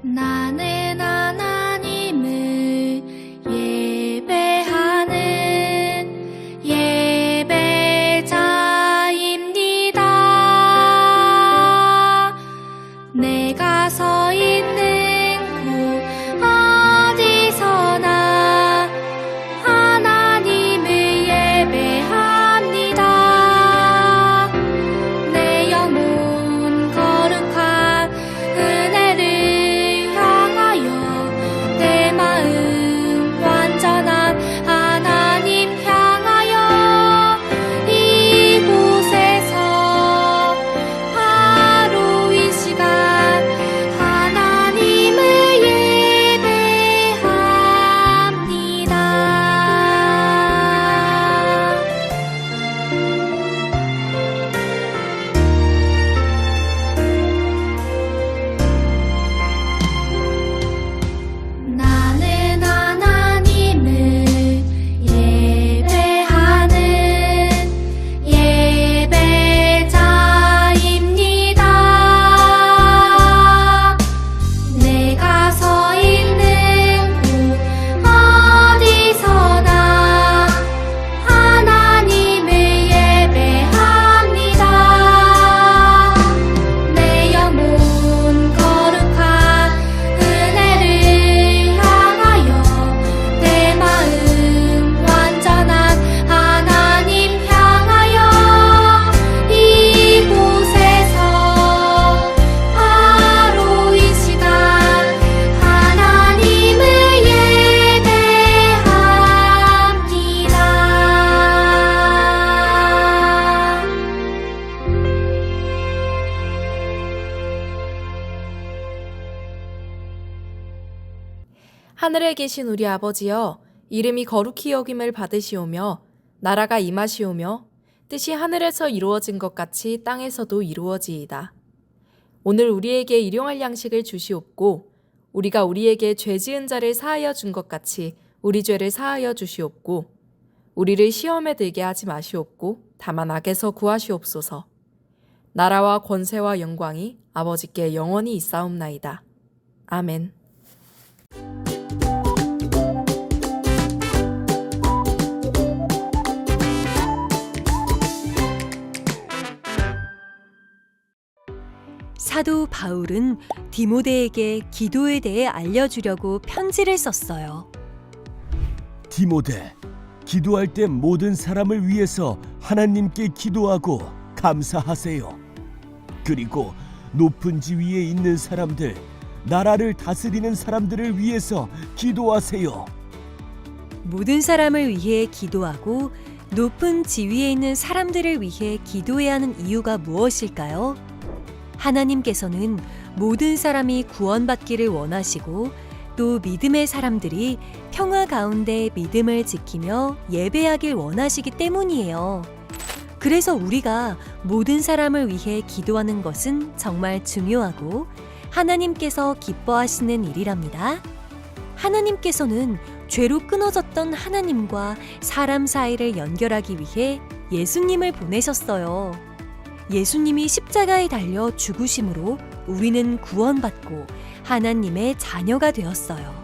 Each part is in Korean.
나는 하나님을 예배하는 예배자입니다. 내가 서 있는 곳 어디서나 하나님을 예배합니다. 내 영혼 거룩한 은혜를 내 마음 완전한 하나님 향하여 이곳에서 바로 이 시간 하나님을 하늘에 계신 우리 아버지여, 이름이 거룩히 여김을 받으시오며 나라가 임하시오며 뜻이 하늘에서 이루어진 것 같이 땅에서도 이루어지이다. 오늘 우리에게 일용할 양식을 주시옵고 우리가 우리에게 죄 지은 자를 사하여 준 것 같이 우리 죄를 사하여 주시옵고 우리를 시험에 들게 하지 마시옵고 다만 악에서 구하시옵소서. 나라와 권세와 영광이 아버지께 영원히 있사옵나이다. 아멘. 사도 바울은 디모데에게 기도에 대해 알려주려고 편지를 썼어요. 디모데, 기도할 때 모든 사람을 위해서 하나님께 기도하고 감사하세요. 그리고 높은 지위에 있는 사람들, 나라를 다스리는 사람들을 위해서 기도하세요. 모든 사람을 위해 기도하고 높은 지위에 있는 사람들을 위해 기도해야 하는 이유가 무엇일까요? 하나님께서는 모든 사람이 구원받기를 원하시고 또 믿음의 사람들이 평화 가운데 믿음을 지키며 예배하길 원하시기 때문이에요. 그래서 우리가 모든 사람을 위해 기도하는 것은 정말 중요하고 하나님께서 기뻐하시는 일이랍니다. 하나님께서는 죄로 끊어졌던 하나님과 사람 사이를 연결하기 위해 예수님을 보내셨어요. 예수님이 십자가에 달려 죽으심으로 우리는 구원받고 하나님의 자녀가 되었어요.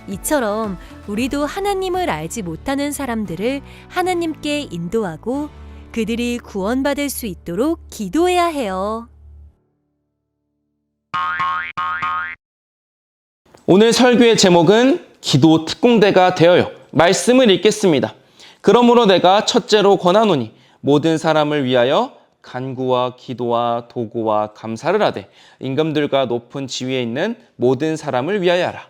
이처럼 우리도 하나님을 알지 못하는 사람들을 하나님께 인도하고 그들이 구원받을 수 있도록 기도해야 해요. 오늘 설교의 제목은 기도 특공대가 되어요. 말씀을 읽겠습니다. 그러므로 내가 첫째로 권하노니 모든 사람을 위하여 간구와 기도와 도구와 감사를 하되 임금들과 높은 지위에 있는 모든 사람을 위하여 하라.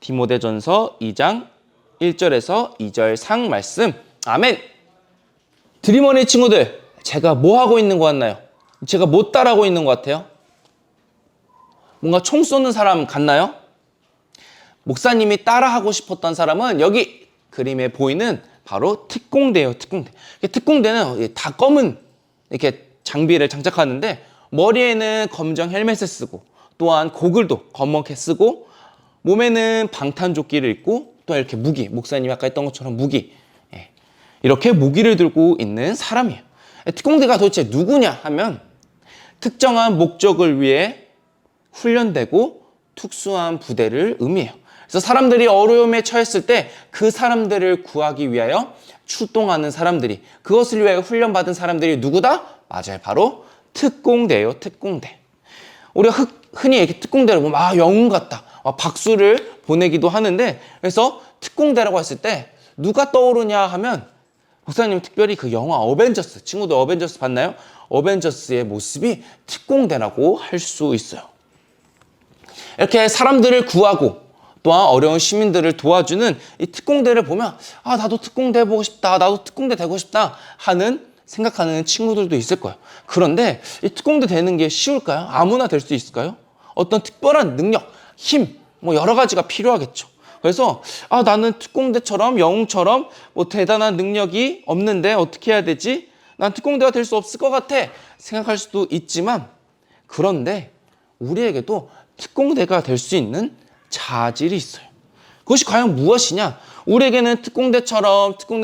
디모데전서 2장 1절에서 2절 상 말씀. 아멘. 드림어니 친구들, 제가 뭐 하고 있는 것 같나요? 제가 뭐 따라하고 있는 것 같아요? 뭔가 총 쏘는 사람 같나요? 목사님이 따라하고 싶었던 사람은 여기 그림에 보이는 바로 특공대예요. 특공대. 특공대는 다 검은 이렇게 장비를 장착하는데 머리에는 검정 헬멧을 쓰고 또한 고글도 검게 쓰고 몸에는 방탄조끼를 입고 또 이렇게 무기, 목사님이 아까 했던 것처럼 무기, 이렇게 무기를 들고 있는 사람이에요. 특공대가 도대체 누구냐 하면 특정한 목적을 위해 훈련되고 특수한 부대를 의미해요. 그래서 사람들이 어려움에 처했을 때 그 사람들을 구하기 위하여 출동하는 사람들이, 그것을 위하여 훈련받은 사람들이 누구다? 맞아요. 바로 특공대예요. 특공대. 우리가 흔히 이렇게 특공대를 보면 영웅 같다, 박수를 보내기도 하는데, 그래서 특공대라고 했을 때 누가 떠오르냐 하면 목사님 특별히 그 영화 어벤져스, 친구들 어벤져스 봤나요? 어벤져스의 모습이 특공대라고 할 수 있어요. 이렇게 사람들을 구하고 또한 어려운 시민들을 도와주는 이 특공대를 보면 나도 특공대 해보고 싶다, 나도 특공대 되고 싶다 하는 생각하는 친구들도 있을 거예요. 그런데 이 특공대 되는 게 쉬울까요? 아무나 될 수 있을까요? 어떤 특별한 능력, 힘, 여러 가지가 필요하겠죠. 그래서 나는 특공대처럼 영웅처럼 대단한 능력이 없는데 어떻게 해야 되지? 난 특공대가 될 수 없을 것 같아 생각할 수도 있지만, 그런데 우리에게도 특공대가 될 수 있는 자질이 있어요. 그것이 과연 무엇이냐? 우리에게는 특공대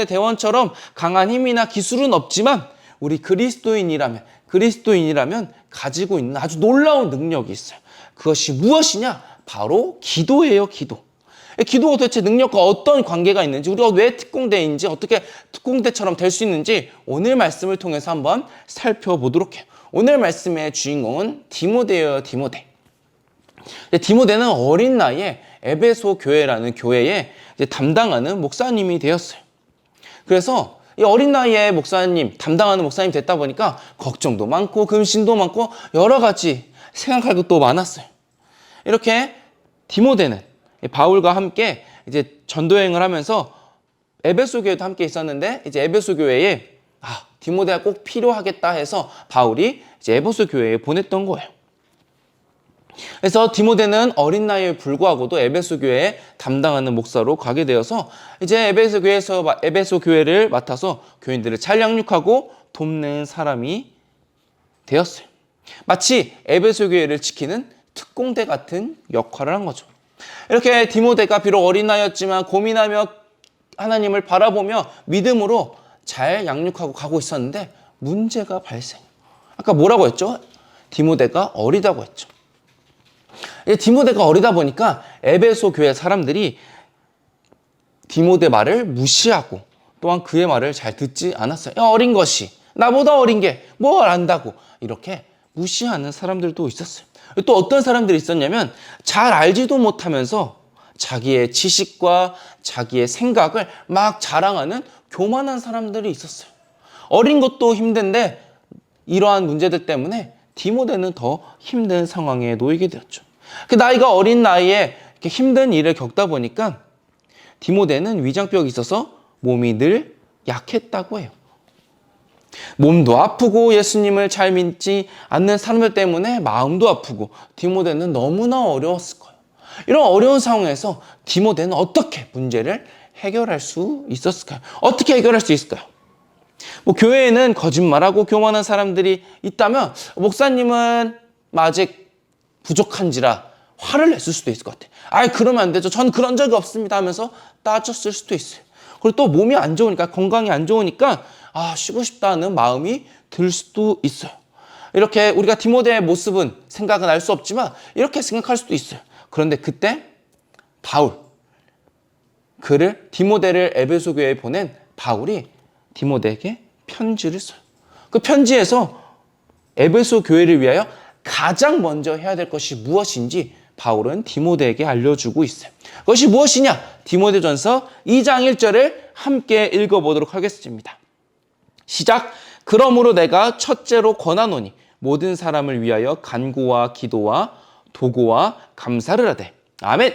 대원처럼 강한 힘이나 기술은 없지만 우리 그리스도인이라면 가지고 있는 아주 놀라운 능력이 있어요. 그것이 무엇이냐? 바로 기도예요. 기도가 도대체 능력과 어떤 관계가 있는지, 우리가 왜 특공대인지, 어떻게 특공대처럼 될 수 있는지 오늘 말씀을 통해서 한번 살펴보도록 해요. 오늘 말씀의 주인공은 디모데예요. 디모데는 어린 나이에 에베소 교회라는 교회에 담당하는 목사님이 되었어요. 그래서 이 어린 나이에 담당하는 목사님 됐다 보니까 걱정도 많고 금신도 많고 여러 가지 생각할 것도 많았어요. 이렇게 디모데는 바울과 함께 이제 전도여행을 하면서 에베소 교회도 함께 있었는데, 이제 에베소 교회에 디모데가 꼭 필요하겠다 해서 바울이 이제 에베소 교회에 보냈던 거예요. 그래서 디모데는 어린 나이에 불구하고도 에베소 교회에 담당하는 목사로 가게 되어서 이제 에베소 교회를 맡아서 교인들을 잘 양육하고 돕는 사람이 되었어요. 마치 에베소 교회를 지키는 특공대 같은 역할을 한 거죠. 이렇게 디모데가 비록 어린 나이였지만 고민하며 하나님을 바라보며 믿음으로 잘 양육하고 가고 있었는데 문제가 발생해요. 아까 뭐라고 했죠? 디모데가 어리다고 했죠. 디모데가 어리다 보니까 에베소 교회 사람들이 디모데 말을 무시하고 또한 그의 말을 잘 듣지 않았어요. 어린 것이, 나보다 어린 게 뭘 안다고, 이렇게 무시하는 사람들도 있었어요. 또 어떤 사람들이 있었냐면 잘 알지도 못하면서 자기의 지식과 자기의 생각을 막 자랑하는 교만한 사람들이 있었어요. 어린 것도 힘든데 이러한 문제들 때문에 디모데는 더 힘든 상황에 놓이게 되었죠. 그 나이가 어린 나이에 이렇게 힘든 일을 겪다 보니까 디모데는 위장병이 있어서 몸이 늘 약했다고 해요. 몸도 아프고 예수님을 잘 믿지 않는 사람들 때문에 마음도 아프고 디모데는 너무나 어려웠을 거예요. 이런 어려운 상황에서 디모데는 어떻게 문제를 해결할 수 있었을까요? 어떻게 해결할 수 있을까요? 교회에는 거짓말하고 교만한 사람들이 있다면 목사님은 아직 부족한지라 화를 냈을 수도 있을 것 같아요. 그러면 안 되죠. 전 그런 적이 없습니다 하면서 따졌을 수도 있어요. 그리고 또 몸이 안 좋으니까, 건강이 안 좋으니까 쉬고 싶다는 마음이 들 수도 있어요. 이렇게 우리가 디모데의 모습은 생각은 알 수 없지만 이렇게 생각할 수도 있어요. 그런데 그때 디모데를 에베소 교회에 보낸 바울이 디모데에게 편지를 써요. 그 편지에서 에베소 교회를 위하여 가장 먼저 해야 될 것이 무엇인지 바울은 디모데에게 알려주고 있어요. 그것이 무엇이냐? 디모데전서 2장 1절을 함께 읽어보도록 하겠습니다. 시작. 그러므로 내가 첫째로 권하노니 모든 사람을 위하여 간구와 기도와 도구와 감사를 하되. 아멘.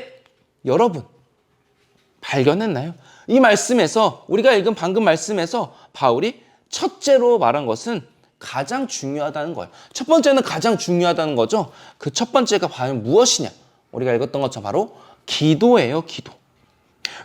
여러분 발견했나요? 이 말씀에서, 우리가 읽은 방금 말씀에서 바울이 첫째로 말한 것은 가장 중요하다는 거예요. 첫 번째는 가장 중요하다는 거죠. 그 첫 번째가 과연 무엇이냐? 우리가 읽었던 것처럼 바로 기도예요. 기도.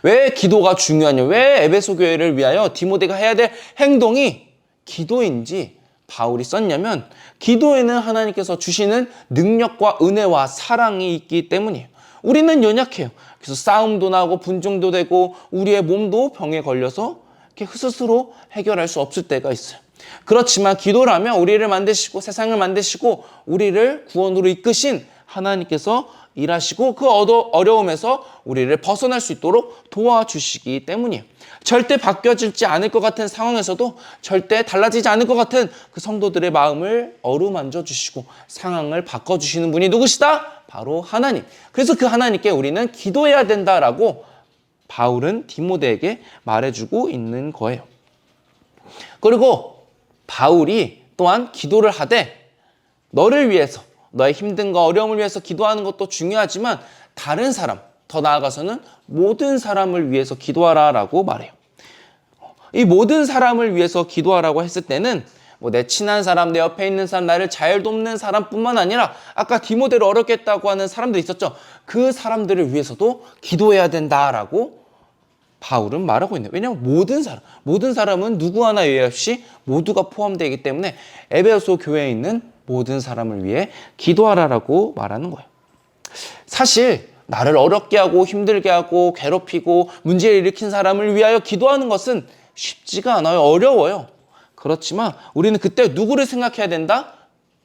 왜 기도가 중요하냐? 왜 에베소 교회를 위하여 디모데가 해야 될 행동이 기도인지 바울이 썼냐면, 기도에는 하나님께서 주시는 능력과 은혜와 사랑이 있기 때문이에요. 우리는 연약해요. 그래서 싸움도 나고 분쟁도 되고 우리의 몸도 병에 걸려서 이렇게 스스로 해결할 수 없을 때가 있어요. 그렇지만 기도라면 우리를 만드시고 세상을 만드시고 우리를 구원으로 이끄신 하나님께서 일하시고 그 어려움에서 우리를 벗어날 수 있도록 도와주시기 때문이에요. 절대 바뀌어지지 않을 것 같은 상황에서도 절대 달라지지 않을 것 같은 그 성도들의 마음을 어루만져 주시고 상황을 바꿔주시는 분이 누구시다? 바로 하나님. 그래서 그 하나님께 우리는 기도해야 된다라고 바울은 디모데에게 말해주고 있는 거예요. 그리고 바울이 또한 기도를 하되 너를 위해서, 너의 힘든과 어려움을 위해서 기도하는 것도 중요하지만 다른 사람, 더 나아가서는 모든 사람을 위해서 기도하라라고 말해요. 이 모든 사람을 위해서 기도하라고 했을 때는 내 친한 사람, 내 옆에 있는 사람, 나를 잘 돕는 사람뿐만 아니라 아까 디모데를 어렵게 했다고 하는 사람들이 있었죠. 그 사람들을 위해서도 기도해야 된다라고 바울은 말하고 있네요. 왜냐하면 모든 사람은 누구 하나 예외 없이 모두가 포함되기 때문에 에베소 교회에 있는 모든 사람을 위해 기도하라라고 말하는 거예요. 사실 나를 어렵게 하고 힘들게 하고 괴롭히고 문제를 일으킨 사람을 위하여 기도하는 것은 쉽지가 않아요. 어려워요. 그렇지만 우리는 그때 누구를 생각해야 된다?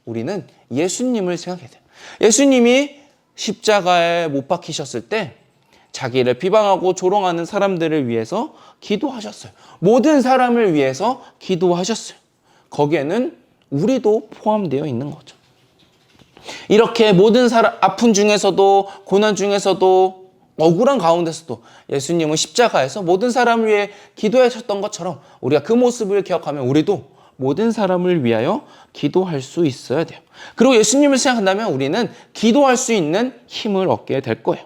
우리는 예수님을 생각해야 돼요. 예수님이 십자가에 못 박히셨을 때 자기를 비방하고 조롱하는 사람들을 위해서 기도하셨어요. 모든 사람을 위해서 기도하셨어요. 거기에는 우리도 포함되어 있는 거죠. 이렇게 모든 사람, 아픔 중에서도 고난 중에서도 억울한 가운데서도 예수님은 십자가에서 모든 사람을 위해 기도하셨던 것처럼 우리가 그 모습을 기억하면 우리도 모든 사람을 위하여 기도할 수 있어야 돼요. 그리고 예수님을 생각한다면 우리는 기도할 수 있는 힘을 얻게 될 거예요.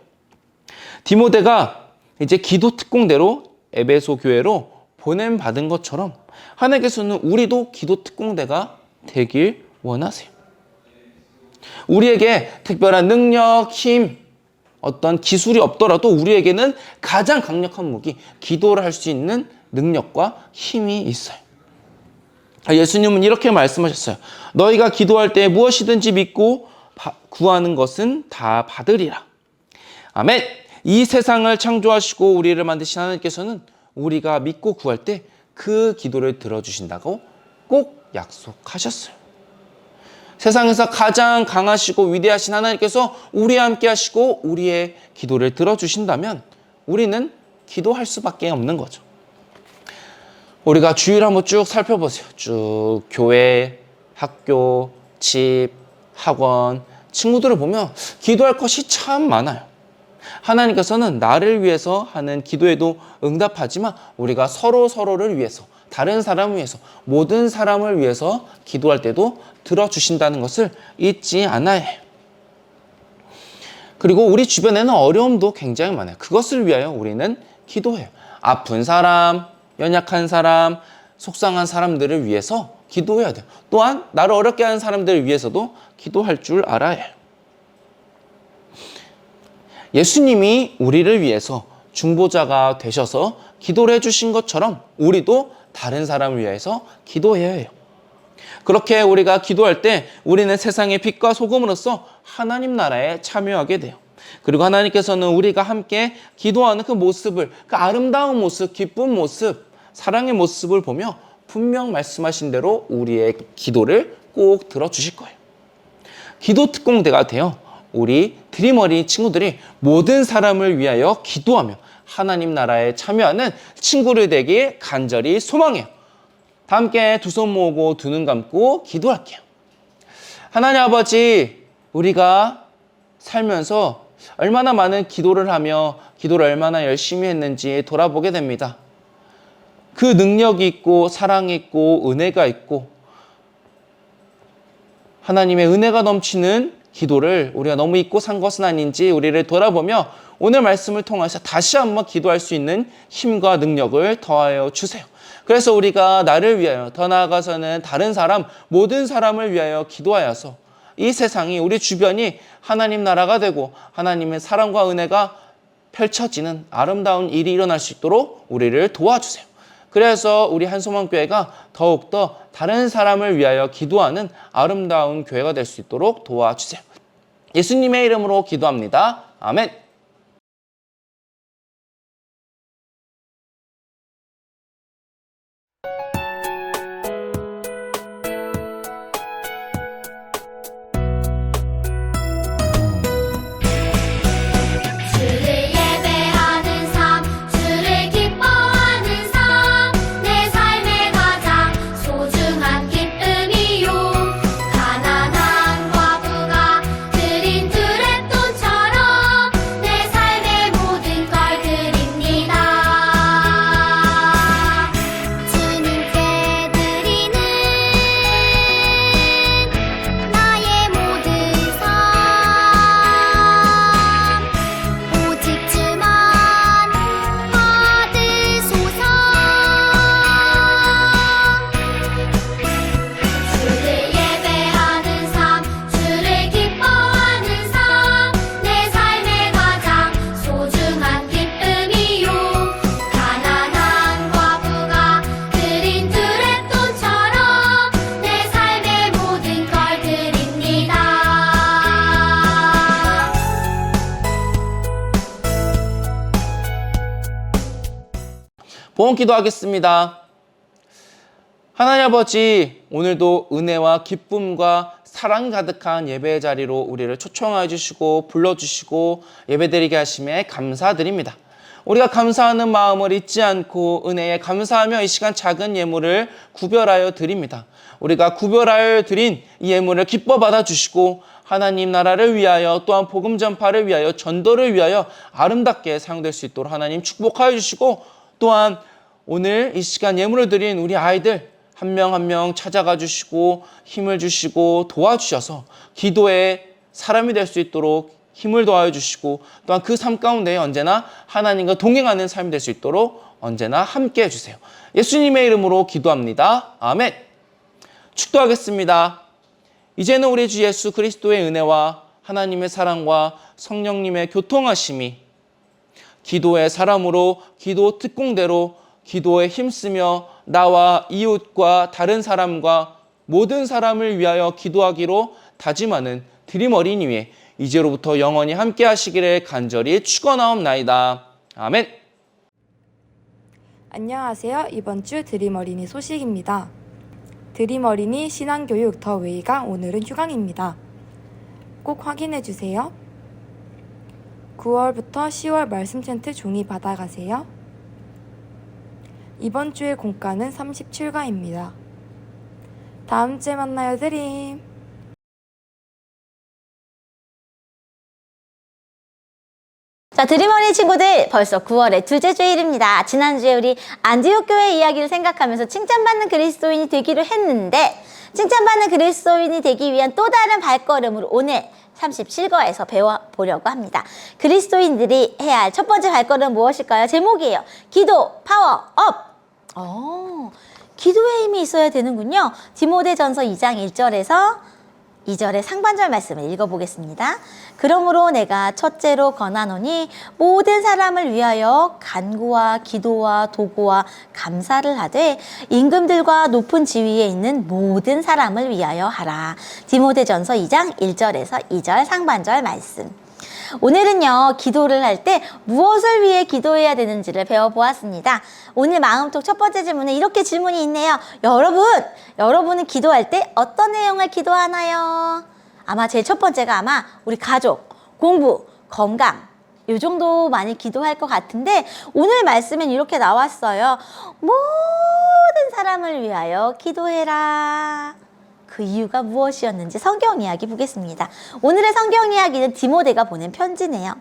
디모데가 이제 기도 특공대로 에베소 교회로 보냄받은 것처럼 하나님께서는 우리도 기도 특공대가 되길 원하세요. 우리에게 특별한 능력, 힘, 어떤 기술이 없더라도 우리에게는 가장 강력한 무기, 기도를 할 수 있는 능력과 힘이 있어요. 예수님은 이렇게 말씀하셨어요. 너희가 기도할 때 무엇이든지 믿고 구하는 것은 다 받으리라. 아멘. 이 세상을 창조하시고 우리를 만드신 하나님께서는 우리가 믿고 구할 때 그 기도를 들어주신다고 꼭 약속하셨어요. 세상에서 가장 강하시고 위대하신 하나님께서 우리와 함께 하시고 우리의 기도를 들어주신다면 우리는 기도할 수밖에 없는 거죠. 우리가 주일 한번 쭉 살펴보세요. 쭉 교회, 학교, 집, 학원, 친구들을 보면 기도할 것이 참 많아요. 하나님께서는 나를 위해서 하는 기도에도 응답하지만 우리가 서로를 위해서, 다른 사람을 위해서, 모든 사람을 위해서 기도할 때도 들어주신다는 것을 잊지 않아야 해요. 그리고 우리 주변에는 어려움도 굉장히 많아요. 그것을 위하여 우리는 기도해요. 아픈 사람, 연약한 사람, 속상한 사람들을 위해서 기도해야 돼요. 또한 나를 어렵게 하는 사람들을 위해서도 기도할 줄 알아야 해요. 예수님이 우리를 위해서 중보자가 되셔서 기도를 해주신 것처럼 우리도 다른 사람을 위해서 기도해야 해요. 그렇게 우리가 기도할 때 우리는 세상의 빛과 소금으로서 하나님 나라에 참여하게 돼요. 그리고 하나님께서는 우리가 함께 기도하는 그 모습을, 그 아름다운 모습, 기쁜 모습, 사랑의 모습을 보며 분명 말씀하신 대로 우리의 기도를 꼭 들어주실 거예요. 기도 특공대가 되어 우리 드림어린 친구들이 모든 사람을 위하여 기도하며 하나님 나라에 참여하는 친구를 되길 간절히 소망해요. 다 함께 두 손 모으고 두 눈 감고 기도할게요. 하나님 아버지, 우리가 살면서 얼마나 많은 기도를 하며 기도를 얼마나 열심히 했는지 돌아보게 됩니다. 그 능력이 있고 사랑이 있고 은혜가 있고 하나님의 은혜가 넘치는 기도를 우리가 너무 잊고 산 것은 아닌지 우리를 돌아보며 오늘 말씀을 통해서 다시 한번 기도할 수 있는 힘과 능력을 더하여 주세요. 그래서 우리가 나를 위하여, 더 나아가서는 다른 사람, 모든 사람을 위하여 기도하여서 이 세상이, 우리 주변이 하나님 나라가 되고 하나님의 사랑과 은혜가 펼쳐지는 아름다운 일이 일어날 수 있도록 우리를 도와주세요. 그래서 우리 한소망교회가 더욱더 다른 사람을 위하여 기도하는 아름다운 교회가 될 수 있도록 도와주세요. 예수님의 이름으로 기도합니다. 아멘. 주를 예배하는 삶, 주를 기뻐하는 삶, 내 삶의 가장 소중한 기쁨이요. 가난한 과부가 드린 두랩돈처럼 내 삶의 모든 걸 드립니다. 주님께 드리는 나의 모든 삶, 오직 주만 받으소서. 주를 예배하는 삶, 주를 기뻐하는 삶, 내 삶의 가장 소중한 기쁨이요. 가난한 과부가 드린 두랩돈처럼 내 삶의 모든 걸 드립니다. 보험 기도하겠습니다. 하나님 아버지, 오늘도 은혜와 기쁨과 사랑 가득한 예배의 자리로 우리를 초청해 주시고 불러주시고 예배드리게 하심에 감사드립니다. 우리가 감사하는 마음을 잊지 않고 은혜에 감사하며 이 시간 작은 예물을 구별하여 드립니다. 우리가 구별하여 드린 이 예물을 기뻐 받아주시고 하나님 나라를 위하여, 또한 복음 전파를 위하여, 전도를 위하여 아름답게 사용될 수 있도록 하나님 축복하여 주시고, 또한 오늘 이 시간 예물을 드린 우리 아이들 한 명 한 명 찾아가 주시고 힘을 주시고 도와주셔서 기도의 사람이 될 수 있도록 힘을 더하여 주시고, 또한 그 삶 가운데 언제나 하나님과 동행하는 삶이 될 수 있도록 언제나 함께 해주세요. 예수님의 이름으로 기도합니다. 아멘. 축도하겠습니다. 이제는 우리 주 예수 그리스도의 은혜와 하나님의 사랑과 성령님의 교통하심이 기도의 사람으로, 기도 특공대로 기도에 힘쓰며 나와 이웃과 다른 사람과 모든 사람을 위하여 기도하기로 다짐하는 드림 어린이회 이제로부터 영원히 함께 하시기를 간절히 축원하옵나이다. 아멘. 안녕하세요. 이번 주 드림 어린이 소식입니다. 드림 어린이 신앙교육 더 웨이가 오늘은 휴강입니다. 꼭 확인해 주세요. 9월부터 10월 말씀 챈트 종이 받아가세요. 이번 주의 공과는 37과입니다. 다음 주에 만나요, 드림. 자, 드림어린이 친구들, 벌써 9월의 둘째 주일입니다. 지난주에 우리 안디옥 교회 이야기를 생각하면서 칭찬받는 그리스도인이 되기로 했는데, 칭찬받는 그리스도인이 되기 위한 또 다른 발걸음으로 오늘 37과에서 배워보려고 합니다. 그리스도인들이 해야 할 첫 번째 발걸음은 무엇일까요? 제목이에요. 기도 파워업! 기도의 힘이 있어야 되는군요. 디모데전서 2장 1절에서 2절의 상반절 말씀을 읽어보겠습니다. 그러므로 내가 첫째로 권하노니 모든 사람을 위하여 간구와 기도와 도구와 감사를 하되 임금들과 높은 지위에 있는 모든 사람을 위하여 하라. 디모데전서 2장 1절에서 2절 상반절 말씀. 오늘은요, 기도를 할 때 무엇을 위해 기도해야 되는지를 배워보았습니다. 오늘 마음톡 첫 번째 질문에 이렇게 질문이 있네요. 여러분은 기도할 때 어떤 내용을 기도하나요? 아마 제일 첫 번째가 아마 우리 가족, 공부, 건강, 요 정도 많이 기도할 것 같은데, 오늘 말씀엔 이렇게 나왔어요. 모든 사람을 위하여 기도해라. 그 이유가 무엇이었는지 성경 이야기 보겠습니다. 오늘의 성경 이야기는 디모데가 보낸 편지네요.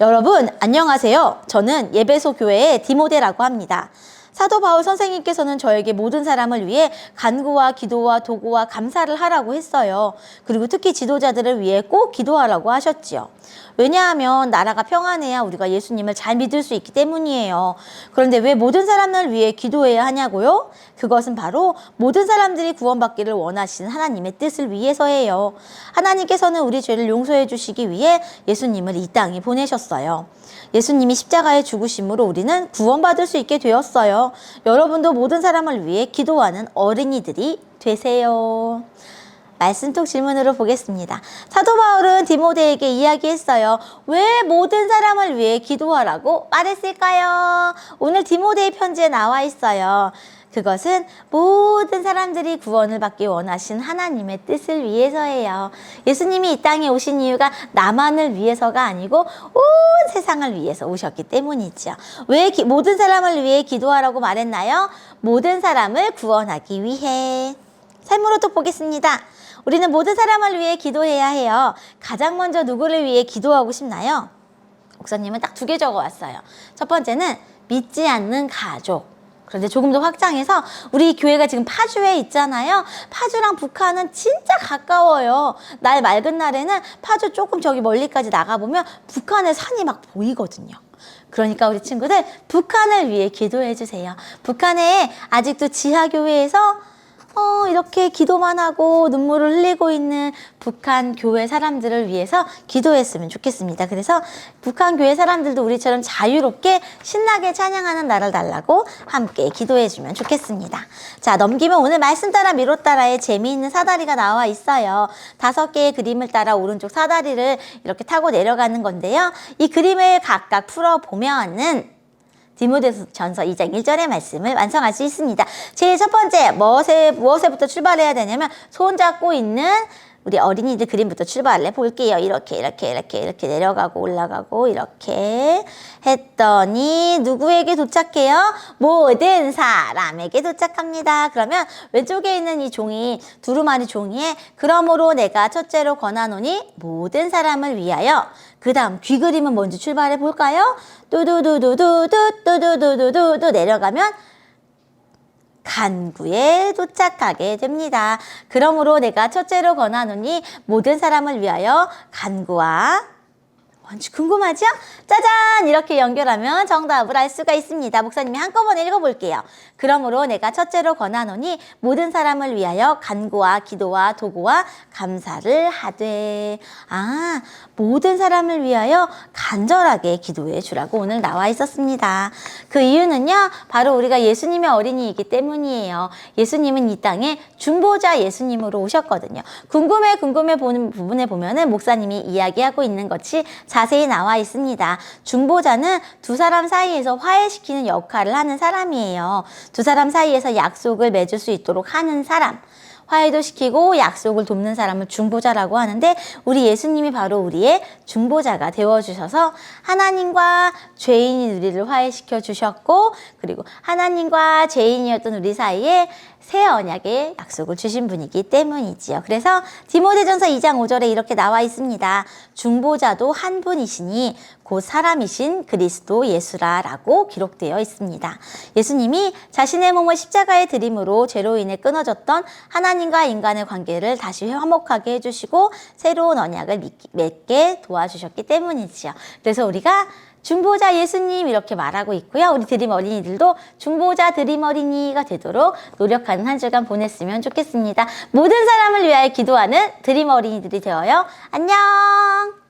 여러분 안녕하세요. 저는 예배소 교회의 디모데라고 합니다. 사도 바울 선생님께서는 저에게 모든 사람을 위해 간구와 기도와 도구와 감사를 하라고 했어요. 그리고 특히 지도자들을 위해 꼭 기도하라고 하셨지요. 왜냐하면 나라가 평안해야 우리가 예수님을 잘 믿을 수 있기 때문이에요. 그런데 왜 모든 사람을 위해 기도해야 하냐고요? 그것은 바로 모든 사람들이 구원받기를 원하시는 하나님의 뜻을 위해서예요. 하나님께서는 우리 죄를 용서해 주시기 위해 예수님을 이 땅에 보내셨어요. 예수님이 십자가에 죽으심으로 우리는 구원받을 수 있게 되었어요. 여러분도 모든 사람을 위해 기도하는 어린이들이 되세요. 말씀톡 질문으로 보겠습니다. 사도 바울은 디모데에게 이야기했어요. 왜 모든 사람을 위해 기도하라고 말했을까요? 오늘 디모데의 편지에 나와 있어요. 그것은 모든 사람들이 구원을 받기 원하신 하나님의 뜻을 위해서예요. 예수님이 이 땅에 오신 이유가 나만을 위해서가 아니고 온 세상을 위해서 오셨기 때문이죠. 왜 모든 사람을 위해 기도하라고 말했나요? 모든 사람을 구원하기 위해. 삶으로 또 보겠습니다. 우리는 모든 사람을 위해 기도해야 해요. 가장 먼저 누구를 위해 기도하고 싶나요? 목사님은 딱 2개 적어왔어요. 첫 번째는 믿지 않는 가족. 그런데 조금 더 확장해서 우리 교회가 지금 파주에 있잖아요. 파주랑 북한은 진짜 가까워요. 날 맑은 날에는 파주 조금 저기 멀리까지 나가보면 북한의 산이 막 보이거든요. 그러니까 우리 친구들 북한을 위해 기도해 주세요. 북한에 아직도 지하교회에서 이렇게 기도만 하고 눈물을 흘리고 있는 북한 교회 사람들을 위해서 기도했으면 좋겠습니다. 그래서 북한 교회 사람들도 우리처럼 자유롭게 신나게 찬양하는 날을 달라고 함께 기도해주면 좋겠습니다. 자, 넘기면 오늘 말씀 따라 미로 따라의 재미있는 사다리가 나와 있어요. 5개의 그림을 따라 오른쪽 사다리를 이렇게 타고 내려가는 건데요. 이 그림을 각각 풀어보면은 디모데전서 2장 1절의 말씀을 완성할 수 있습니다. 제일 첫 번째, 무엇에부터 출발해야 되냐면 손잡고 있는 우리 어린이들 그림부터 출발을 해볼게요. 이렇게 내려가고 올라가고 이렇게 했더니 누구에게 도착해요? 모든 사람에게 도착합니다. 그러면 왼쪽에 있는 이 종이 두루마리 종이에 그러므로 내가 첫째로 권하노니 모든 사람을 위하여, 그 다음 귀 그림은 뭔지 출발해 볼까요? 뚜두두두두두두두두두 내려가면 간구에 도착하게 됩니다. 그러므로 내가 첫째로 권하노니 모든 사람을 위하여 간구와, 뭔지 궁금하죠? 짜잔! 이렇게 연결하면 정답을 알 수가 있습니다. 목사님이 한꺼번에 읽어볼게요. 그러므로 내가 첫째로 권하노니 모든 사람을 위하여 간구와 기도와 도구와 감사를 하되. 모든 사람을 위하여 간절하게 기도해 주라고 오늘 나와 있었습니다. 그 이유는요, 바로 우리가 예수님의 어린이이기 때문이에요. 예수님은 이 땅에 중보자 예수님으로 오셨거든요. 궁금해 보는 부분에 보면은 목사님이 이야기하고 있는 것이 자세히 나와 있습니다. 중보자는 두 사람 사이에서 화해시키는 역할을 하는 사람이에요. 두 사람 사이에서 약속을 맺을 수 있도록 하는 사람. 화해도 시키고 약속을 돕는 사람을 중보자라고 하는데, 우리 예수님이 바로 우리의 중보자가 되어주셔서 하나님과 죄인인 우리를 화해시켜 주셨고, 그리고 하나님과 죄인이었던 우리 사이에 새 언약의 약속을 주신 분이기 때문이지요. 그래서 디모데전서 2장 5절에 이렇게 나와 있습니다. 중보자도 한 분이시니 곧 사람이신 그리스도 예수라라고 기록되어 있습니다. 예수님이 자신의 몸을 십자가에 드림으로 죄로 인해 끊어졌던 하나님과 인간의 관계를 다시 화목하게 해주시고 새로운 언약을 맺게 도와주셨기 때문이지요. 그래서 우리가 중보자 예수님 이렇게 말하고 있고요. 우리 드림 어린이들도 중보자 드림 어린이가 되도록 노력하는 한 주간 보냈으면 좋겠습니다. 모든 사람을 위하여 기도하는 드림 어린이들이 되어요. 안녕!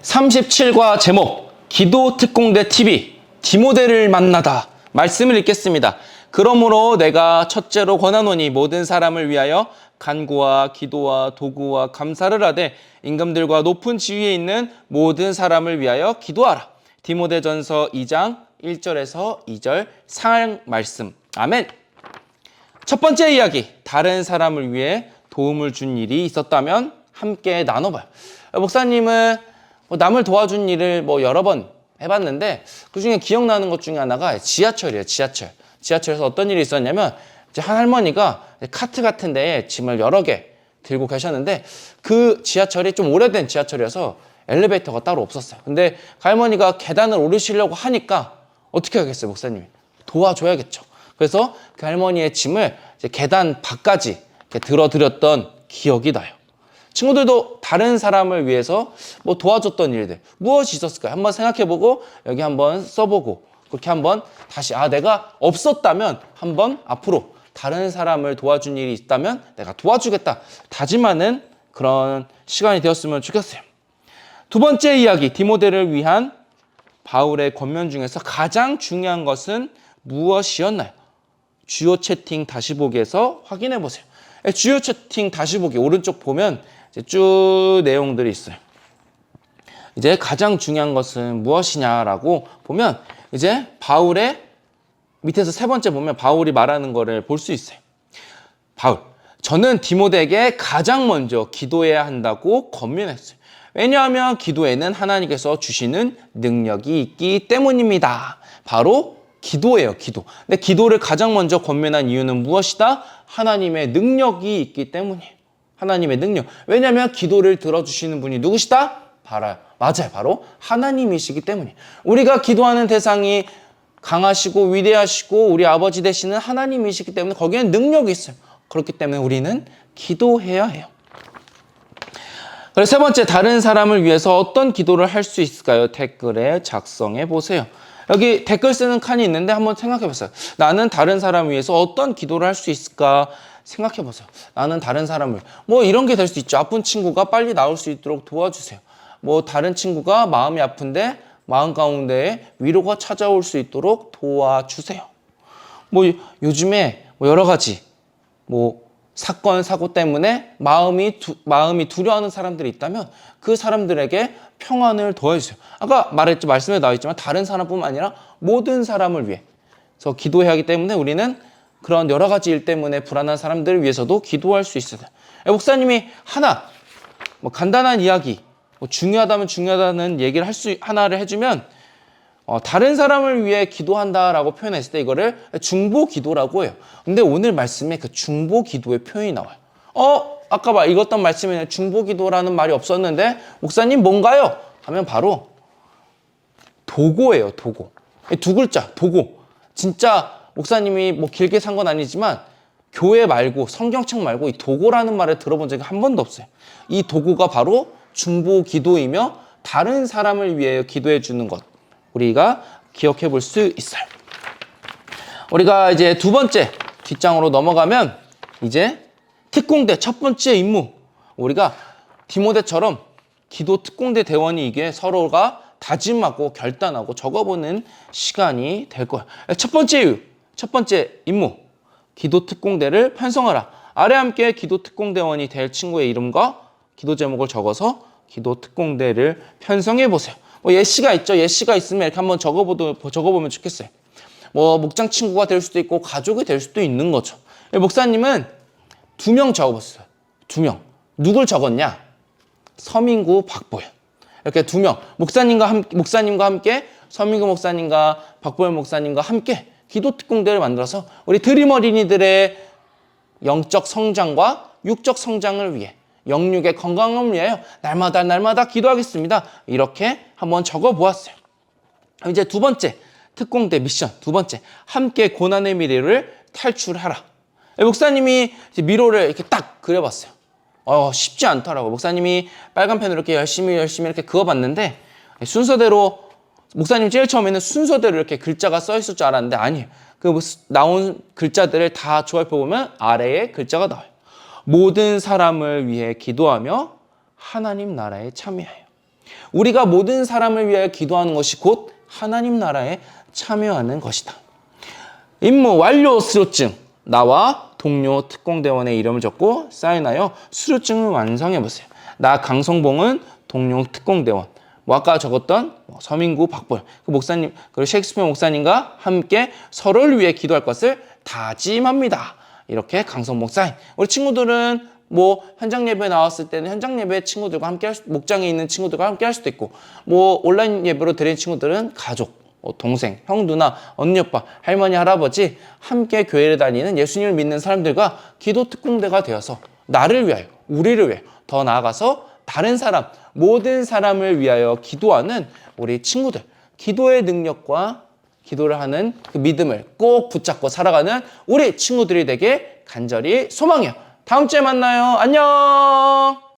37과 제목 기도 특공대 TV 디모데를 만나다 말씀을 읽겠습니다. 그러므로 내가 첫째로 권하노니 모든 사람을 위하여 간구와 기도와 도구와 감사를 하되 임금들과 높은 지위에 있는 모든 사람을 위하여 기도하라. 디모데전서 2장 1절에서 2절 상황 말씀. 아멘. 첫 번째 이야기, 다른 사람을 위해 도움을 준 일이 있었다면 함께 나눠봐요. 목사님은 남을 도와준 일을 여러 번 해봤는데 그중에 기억나는 것 중에 하나가 지하철이에요. 지하철에서 어떤 일이 있었냐면 이제 한 할머니가 카트 같은 데에 짐을 여러 개 들고 계셨는데 그 지하철이 좀 오래된 지하철이어서 엘리베이터가 따로 없었어요. 근데 그 할머니가 계단을 오르시려고 하니까 어떻게 하겠어요, 목사님이? 도와줘야겠죠. 그래서 그 할머니의 짐을 이제 계단 밖까지 들어드렸던 기억이 나요. 친구들도 다른 사람을 위해서 도와줬던 일들 무엇이 있었을까요? 한번 생각해보고 여기 한번 써보고 그렇게 한번 다시 내가 없었다면 한번 앞으로 다른 사람을 도와준 일이 있다면 내가 도와주겠다 다짐하는 그런 시간이 되었으면 좋겠어요. 두 번째 이야기, 디모데를 위한 바울의 권면 중에서 가장 중요한 것은 무엇이었나요? 주요 채팅 다시 보기에서 확인해 보세요. 주요 채팅 다시 보기 오른쪽 보면 이제 쭉 내용들이 있어요. 이제 가장 중요한 것은 무엇이냐라고 보면 이제 바울의 밑에서 세 번째 보면 바울이 말하는 거를 볼 수 있어요. 바울, 저는 디모데에게 가장 먼저 기도해야 한다고 권면했어요. 왜냐하면 기도에는 하나님께서 주시는 능력이 있기 때문입니다. 바로 기도예요, 기도. 근데 기도를 가장 먼저 권면한 이유는 무엇이다? 하나님의 능력이 있기 때문이에요. 하나님의 능력. 왜냐하면 기도를 들어주시는 분이 누구시다? 맞아요. 바로 하나님이시기 때문이에요. 우리가 기도하는 대상이 강하시고 위대하시고 우리 아버지 되시는 하나님이시기 때문에 거기에는 능력이 있어요. 그렇기 때문에 우리는 기도해야 해요. 그래서 세 번째, 다른 사람을 위해서 어떤 기도를 할 수 있을까요? 댓글에 작성해 보세요. 여기 댓글 쓰는 칸이 있는데 한번 생각해 보세요. 나는 다른 사람을 위해서 어떤 기도를 할 수 있을까 생각해 보세요. 나는 다른 사람을 이런 게 될 수 있죠. 아픈 친구가 빨리 나을 수 있도록 도와주세요. 다른 친구가 마음이 아픈데 마음 가운데에 위로가 찾아올 수 있도록 도와주세요. 요즘에 여러 가지 사건, 사고 때문에 마음이 두려워하는 사람들이 있다면 그 사람들에게 평안을 도와주세요. 아까 말씀에 나와 있지만 다른 사람뿐만 아니라 모든 사람을 위해서 기도해야 하기 때문에 우리는 그런 여러 가지 일 때문에 불안한 사람들을 위해서도 기도할 수 있어요. 목사님이 간단한 이야기, 중요하다면 중요하다는 얘기를 하나를 해주면 다른 사람을 위해 기도한다라고 표현했을 때 이거를 중보 기도라고 해요. 근데 오늘 말씀에 그 중보 기도의 표현이 나와요. 아까 읽었던 말씀에는 중보 기도라는 말이 없었는데 목사님 뭔가요? 하면 바로 도고예요. 도고. 두 글자 도고. 진짜 목사님이 길게 산 건 아니지만 교회 말고 성경책 말고 이 도고라는 말을 들어본 적이 한 번도 없어요. 이 도고가 바로 중보 기도이며 다른 사람을 위해 기도해 주는 것 우리가 기억해 볼 수 있어요. 우리가 이제 두 번째 뒷장으로 넘어가면 이제 특공대 첫 번째 임무, 우리가 디모데처럼 기도 특공대 대원이 이게 서로가 다짐하고 결단하고 적어보는 시간이 될 거예요. 첫 번째 임무, 기도 특공대를 편성하라. 아래 함께 기도 특공대원이 될 친구의 이름과 기도 제목을 적어서 기도 특공대를 편성해 보세요. 예시가 있죠. 예시가 있으면 이렇게 한번 적어보면 좋겠어요. 목장 친구가 될 수도 있고 가족이 될 수도 있는 거죠. 목사님은 2명 적어봤어요. 2명. 누굴 적었냐? 서민구, 박보현. 이렇게 2명. 목사님과 함께 서민구 목사님과 박보현 목사님과 함께 기도 특공대를 만들어서 우리 드림 어린이들의 영적 성장과 육적 성장을 위해 영육의 건강을 위하여 날마다 기도하겠습니다. 이렇게 한번 적어보았어요. 이제 두 번째 특공대 미션, 두 번째, 함께 고난의 미래를 탈출하라. 목사님이 미로를 이렇게 딱 그려봤어요. 쉽지 않더라고요. 목사님이 빨간 펜으로 이렇게 열심히 이렇게 그어봤는데, 순서대로, 목사님 제일 처음에는 순서대로 이렇게 글자가 써 있을 줄 알았는데, 아니에요. 그 나온 글자들을 다 조합해보면 아래에 글자가 나와요. 모든 사람을 위해 기도하며 하나님 나라에 참여하여. 우리가 모든 사람을 위하여 기도하는 것이 곧 하나님 나라에 참여하는 것이다. 임무 완료 수료증. 나와 동료 특공대원의 이름을 적고 사인하여 수료증을 완성해보세요. 나 강성봉은 동료 특공대원. 아까 적었던 서민구 박보영 그 목사님, 그리고 셰익스피어 목사님과 함께 서로를 위해 기도할 것을 다짐합니다. 이렇게 강성봉 사인. 우리 친구들은 현장 예배 나왔을 때는 현장 예배 친구들과 함께 목장에 있는 친구들과 함께 할 수도 있고, 온라인 예배로 드린 친구들은 가족, 동생, 형, 누나, 언니, 오빠, 할머니, 할아버지 함께 교회를 다니는 예수님을 믿는 사람들과 기도 특공대가 되어서 나를 위하여, 우리를 위하여, 더 나아가서 다른 사람, 모든 사람을 위하여 기도하는 우리 친구들, 기도의 능력과 기도를 하는 그 믿음을 꼭 붙잡고 살아가는 우리 친구들이 되게 간절히 소망해요. 다음 주에 만나요. 안녕.